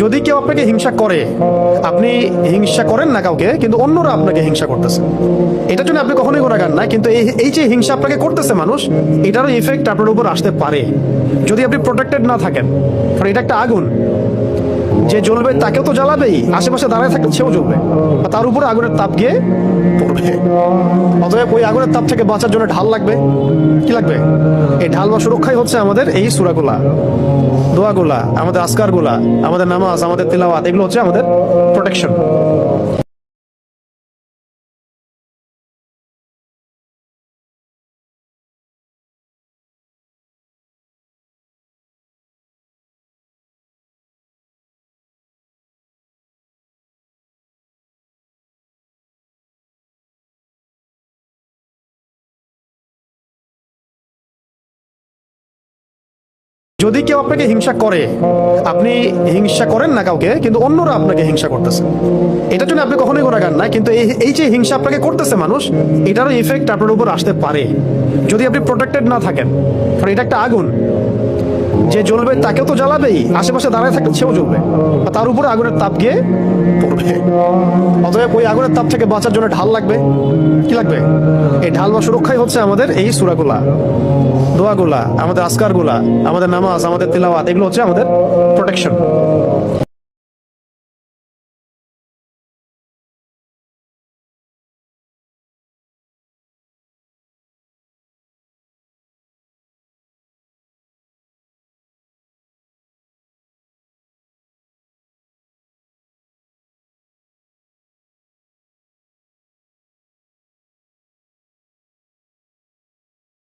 যদি কেউ আপনাকে হিংসা করে, আপনি হিংসা করেন না কাউকে, কিন্তু অন্যরা আপনাকে হিংসা করতেছে, এটার জন্য আপনি কখনোই গুনাহগার না। কিন্তু এই যে হিংসা আপনাকে করতেছে মানুষ, এটারও ইফেক্ট আপনার উপর আসতে পারে যদি আপনি প্রোটেক্টেড না থাকেন। কারণ এটা একটা আগুন, যে জ্বলবে তাকেও তো জ্বালাবেই, আশেপাশে দাঁড়ায় থাকলে সেও জ্বলবে, তার উপরে আগুনের তাপ গিয়ে পড়বে। অতএব ওই আগুনের তাপ থেকে বাঁচার জন্য ঢাল লাগবে। কি লাগবে? এই ঢাল বা সুরক্ষাই হচ্ছে আমাদের এই সূরাগুলা, দোয়াগুলা, আমাদের আজকারগুলা, আমাদের নামাজ, আমাদের তিলাওয়াত, এগুলো হচ্ছে আমাদের প্রোটেকশন। যদি কেউ আপনাকে হিংসা করে, আপনি হিংসা করেন না কাউকে, কিন্তু অন্যরা আপনাকে হিংসা করতেছে, এটার জন্য আপনি কখনোই গুনাহগার না। কিন্তু এই যে হিংসা আপনাকে করতেছে মানুষ, এটারও ইফেক্ট আপনার উপর আসতে পারে যদি আপনি প্রোটেক্টেড না থাকেন। কারণ এটা একটা আগুন, যে জ্বলবে তাকেও তো জ্বালাবেই, আশেপাশে দাঁড়ায় থাকলে সেও জ্বলবে, তার উপরে আগুনের তাপ গিয়ে পড়বে। অতএব ওই আগুনের তাপ থেকে বাঁচার জন্য ঢাল লাগবে। কি লাগবে? এই ঢাল বা সুরক্ষাই হচ্ছে আমাদের এই সূরাগুলা, দোয়াগুলা, আমাদের আজকারগুলা, আমাদের নামাজ, আমাদের তিলাওয়াত, এগুলো হচ্ছে আমাদের প্রোটেকশন।